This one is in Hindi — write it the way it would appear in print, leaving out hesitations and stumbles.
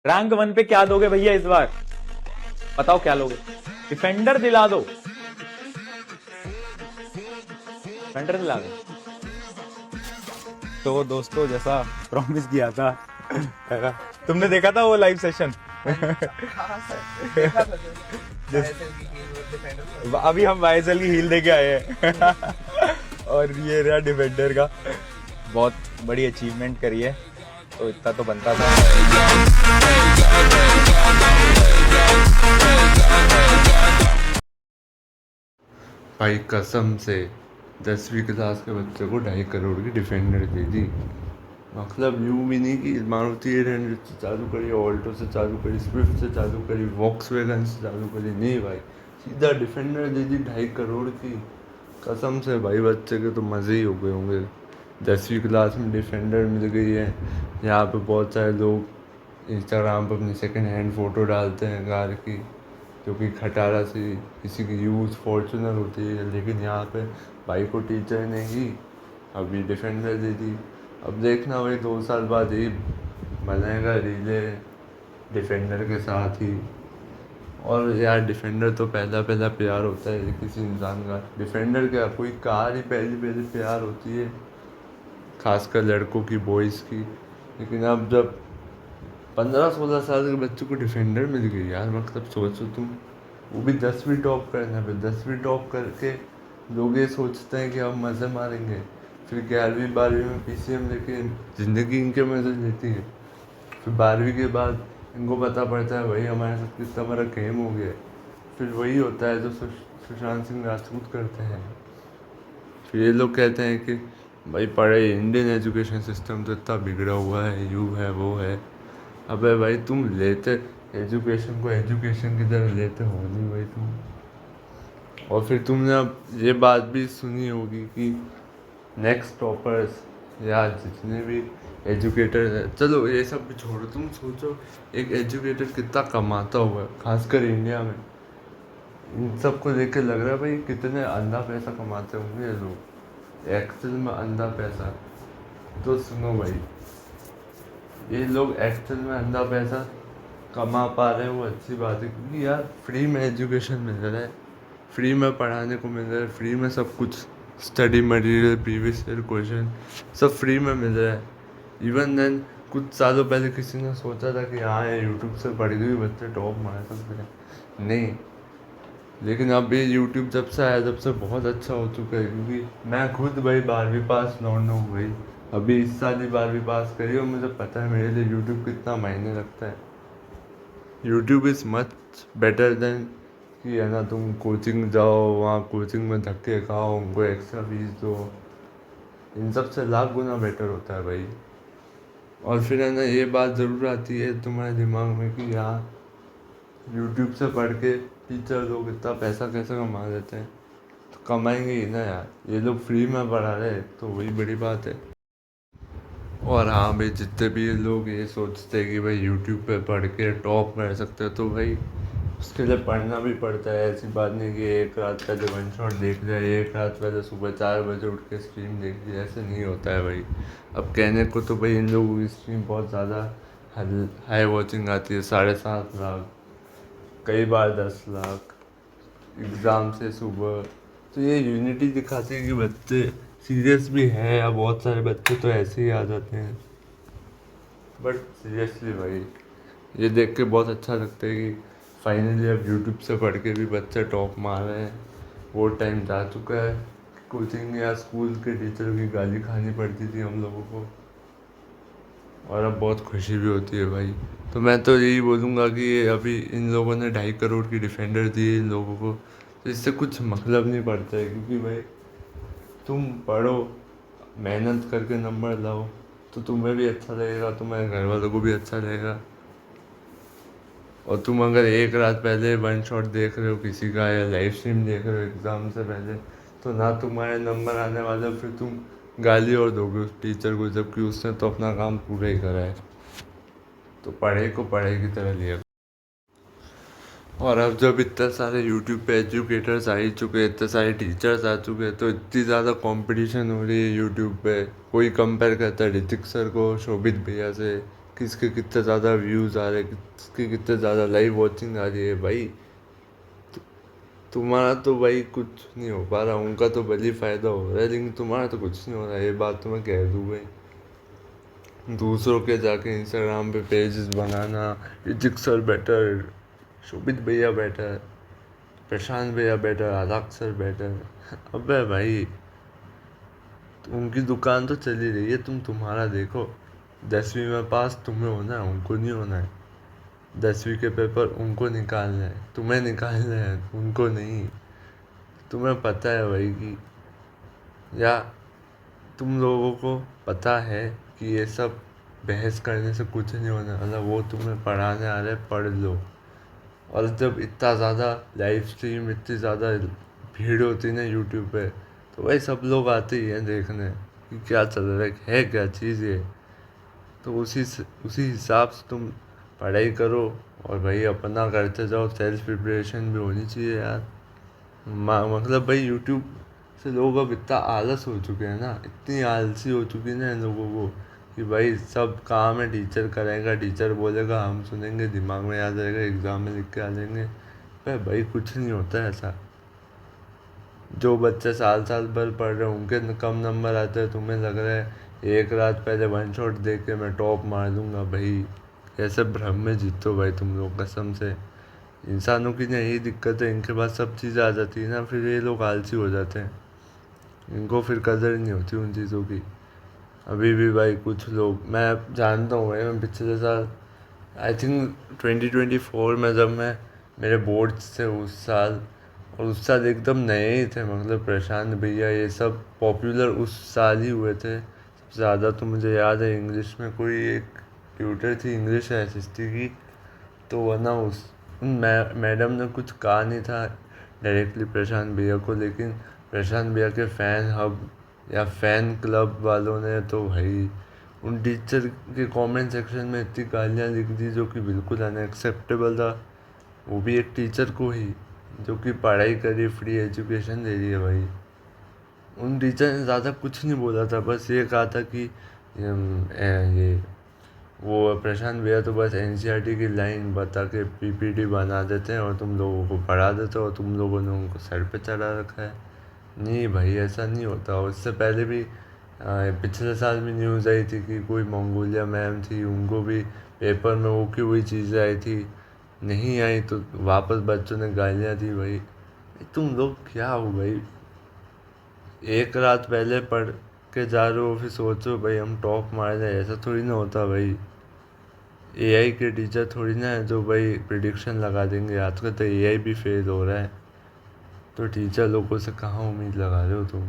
रैंक 1 पे क्या दोगे भैया इस बार? बताओ क्या लोगे? डिफेंडर दिला दो, डिफेंडर दिला दो। तो दोस्तों जैसा प्रॉमिस किया था है ना? तुमने देखा था वो लाइव सेशन? अभी हम वाईएसएल की हील देके आए हैं और ये रहा डिफेंडर का। बहुत बड़ी अचीवमेंट करी है, तो इतना तो बनता था। भाई कसम से 10वीं क्लास के बच्चे को 2.5 करोड़ की डिफेंडर दे दी। मतलब यूँ भी नहीं कि मारुति 800 से चालू करी, ऑल्टो से चालू करी, स्विफ्ट से चालू करी, वॉक्सवैगन से चालू करी, नहीं भाई, सीधा डिफेंडर दे दी 2.5 करोड़ की। कसम से भाई बच्चे के तो मज़े ही हो गए होंगे। 10वीं क्लास में डिफेंडर मिल गई है। यहाँ पे बहुत सारे लोग इंस्टाग्राम पर अपनी सेकंड हैंड फ़ोटो डालते हैं कार की, जो कि खटारा से किसी की यूज़ फॉर्चूनर होती है, लेकिन यहाँ पे भाई को टीचर ने ही अभी डिफेंडर दे दी। अब देखना भाई 2 साल बाद ही बनेगा रिले डिफेंडर के साथ ही। और यार डिफेंडर तो पहला पहला प्यार होता है किसी इंसान का। डिफेंडर क्या, कोई कार ही पहली पहली प्यार होती है, खासकर लड़कों की, बॉयज़ की। लेकिन अब जब 15-16 साल के बच्चों को डिफेंडर मिल गई यार, मतलब सोचो तुम, वो भी 10वीं टॉप करने पे। 10वीं टॉप करके लोग ये सोचते हैं कि अब मज़े मारेंगे, फिर 11वीं 12वीं में पीसीएम लेके ज़िंदगी इनके मज़े लेती है। फिर 12वीं के बाद इनको पता पड़ता है भाई हमारे साथ कितना बड़ा गेम हो गया। फिर वही होता है जो सुशांत सिंह राजपूत करते हैं। फिर ये लोग कहते हैं कि भाई पढ़ाई, इंडियन एजुकेशन सिस्टम तो इतना बिगड़ा हुआ है, यू है वो है। अबे भाई तुम लेते एजुकेशन को एजुकेशन की तरह लेते हो नहीं भाई तुम। और फिर तुमने अब ये बात भी सुनी होगी कि नेक्स्ट टॉपर्स या जितने भी एजुकेटर है, चलो ये सब भी छोड़ो, तुम सोचो एक एजुकेटर कितना कमाता होगा, खासकर इंडिया में। इन सब को देख के लग रहा है भाई कितने अंधा पैसा कमाते होंगे ये लोग, एक्सेल में अंधा पैसा। तो सुनो भाई, ये लोग एक्सेल में अंधा पैसा कमा पा रहे हैं वो अच्छी बात है, क्योंकि यार फ्री में एजुकेशन मिल रहा है, फ्री में पढ़ाने को मिल रहा है, फ्री में सब कुछ, study material, previous year question सब फ्री में मिल रहा है। इवन देन कुछ सालों पहले किसी ने सोचा था कि हाँ यूट्यूब से पढ़ के भी बच्चे टॉप मार सकते हैं, नहीं। लेकिन अब ये यूट्यूब जब से आया तब से बहुत अच्छा हो चुका है, क्योंकि मैं खुद भाई 12वीं पास लौंडा हूँ भाई, अभी इस साल ही 12वीं पास करी, और मुझे पता है मेरे लिए यूट्यूब कितना मायने रखता है। YouTube is much better than कि है ना तुम कोचिंग जाओ, वहाँ कोचिंग में धक्के खाओ, उनको एक्स्ट्रा फीस दो। इन सब से लाख गुना बेटर होता है भाई। और फिर है ना ये बात ज़रूर आती है तुम्हारे दिमाग में कि यार यूट्यूब से पढ़ के टीचर लोग इतना पैसा कैसे कमा लेते हैं। तो कमाएंगे ही ना यार, ये लोग फ्री में पढ़ा रहे, तो वही बड़ी बात है। और हाँ भाई, जितने भी लोग ये सोचते हैं कि भाई यूट्यूब पे पढ़ के टॉप कर सकते हो, तो भाई उसके लिए पढ़ना भी पड़ता है। ऐसी बात नहीं कि एक रात पहले वन शॉट देख लिया, एक रात पहले सुबह 4 बजे उठ के स्ट्रीम देख लिया, ऐसे नहीं होता है भाई। अब कहने को तो भाई इन लोगों की स्ट्रीम बहुत ज़्यादा हाई वॉचिंग आती है, 7.5 लाख, कई बार 10 लाख, एग्ज़ाम से सुबह। तो ये यूनिटी दिखाती है कि बच्चे सीरियस भी हैं, या बहुत सारे बच्चे तो ऐसे ही आ जाते हैं। बट सीरियसली भाई ये देख के बहुत अच्छा लगता है कि फाइनली अब यूट्यूब से पढ़ के भी बच्चे टॉप मार रहे हैं। वो टाइम जा चुका है, कोचिंग या स्कूल के टीचर की गाली खानी पड़ती थी हम लोगों को, और अब बहुत खुशी भी होती है भाई। तो मैं तो यही बोलूँगा कि ये अभी इन लोगों ने 2.5 करोड़ की डिफेंडर दी है इन लोगों को, तो इससे कुछ मतलब नहीं पड़ता है, क्योंकि भाई तुम पढ़ो, मेहनत करके नंबर लाओ, तो तुम्हें भी अच्छा लगेगा, तुम्हारे घर वालों को भी अच्छा लगेगा। और तुम अगर एक रात पहले वन शॉट देख रहे हो किसी का, या लाइव स्ट्रीम देख रहे हो एग्ज़ाम से पहले, तो ना तुम्हारे नंबर आने वाले, फिर तुम गाली और दोगे उस टीचर को, जबकि उसने तो अपना काम पूरा ही करा है। तो पढ़ाई को पढ़ाई की तरह लिया। और अब जब इतने सारे यूट्यूब पे एजुकेटर्स आ ही चुके हैं, इतने सारे टीचर्स आ चुके हैं, तो इतनी ज़्यादा कंपटीशन हो रही है यूट्यूब पे। कोई कंपेयर करता है ऋतिक सर को शोभित भैया से, किसके कितने ज़्यादा व्यूज़ आ रहे हैं, किसके कितने ज़्यादा लाइव वॉचिंग आ रही है। भाई तुम्हारा तो भाई कुछ नहीं हो पा रहा, उनका तो भले फ़ायदा हो रहा है, लेकिन तुम्हारा तो कुछ नहीं हो रहा है। ये बात तो मैं कह दूँ भाई। दूसरों के जाके इंस्टाग्राम पे पेजेस बनाना, इजिक सर बेटर, शोभित भैया बेटर, प्रशांत भैया बेटर, अलग सर बेटर। अबे भाई उनकी दुकान तो चली रही है, तुम्हारा देखो। 10वीं में पास तुम्हें होना है, उनको नहीं होना है। 10वीं के पेपर उनको निकालना है, तुम्हें निकालना है, उनको नहीं। तुम्हें पता है भाई कि, या तुम लोगों को पता है कि ये सब बहस करने से कुछ नहीं होने वाला। वो तुम्हें पढ़ाने आ रहे, पढ़ लो। और जब इतना ज़्यादा लाइव स्ट्रीम, इतनी ज़्यादा भीड़ होती ना यूट्यूब पे, तो भाई सब लोग आते ही हैं देखने कि क्या चल रहा है क्या चीज़ है। तो उसी हिसाब से तुम पढ़ाई करो और भाई अपना करते जाओ। सेल्फ प्रिपरेशन भी होनी चाहिए यार। मतलब भाई यूट्यूब से लोग अब इतना आलस हो चुके हैं ना, इतनी आलसी हो चुकी है ना इन लोगों को, कि भाई सब काम है टीचर करेगा, टीचर बोलेगा हम सुनेंगे, दिमाग में याद रहेगा, एग्ज़ाम में लिख के आ जाएंगे। भाई कुछ नहीं होता है ऐसा। जो बच्चे साल साल भर पढ़ रहे हैं उनके कम नंबर आते हैं, तुम्हें लग रहा है एक रात पहले वन शॉट देख के मैं टॉप मार दूंगा। भाई कैसे भ्रम में जीतो भाई तुम लोग, कसम से। इंसानों की ना यही दिक्कत है, इनके पास सब चीज़ें आ जाती है ना, फिर ये लोग आलसी हो जाते हैं। इनको फिर कदर नहीं होती उन चीज़ों की। अभी भी भाई कुछ लोग, मैं जानता हूँ भाई, मैं पिछले साल आई थिंक 2024 में, जब मैं मेरे बोर्ड्स थे उस साल, और उस साल एकदम नए ही थे, मतलब प्रशांत भैया ये सब पॉपुलर उस साल ही हुए थे सबसे ज़्यादा। तो मुझे याद है इंग्लिश में कोई एक ट्यूटर थी इंग्लिश एसएसटी की, तो वरना उन मैडम ने कुछ कहा नहीं था डायरेक्टली प्रशांत भैया को, लेकिन प्रशांत भैया के फ़ैन हब या फ़ैन क्लब वालों ने तो भाई उन टीचर के कमेंट सेक्शन में इतनी गालियाँ लिख दी जो कि बिल्कुल अनएक्सेप्टेबल था। वो भी एक टीचर को ही, जो कि पढ़ाई करी, फ्री एजुकेशन दे रही है भाई। उन टीचर ने ज़्यादा कुछ नहीं बोला था, बस ये कहा था कि ये वो प्रशांत भैया तो बस एनसीईआरटी की लाइन बता के पीपीटी बना देते हैं और तुम लोगों को पढ़ा देते हो, और तुम लोगों ने उनको सर पे चढ़ा रखा है। नहीं भाई ऐसा नहीं होता। उससे पहले भी पिछले साल भी न्यूज़ आई थी कि कोई मंगोलिया मैम थी, उनको भी पेपर में वो की हुई चीज़ें आई थी, नहीं आई तो वापस बच्चों ने गालियाँ दी। भाई तुम लोग क्या हो भाई, एक रात पहले पढ़ के जा रहे हो, फिर सोचो भाई हम टॉप मार जाए, ऐसा थोड़ी ना होता भाई। एआई के टीचर थोड़ी ना है जो भाई प्रिडिक्शन लगा देंगे। आजकल तो एआई भी फेल हो रहा है, तो टीचर लोगों से कहाँ उम्मीद लगा रहे हो तुम।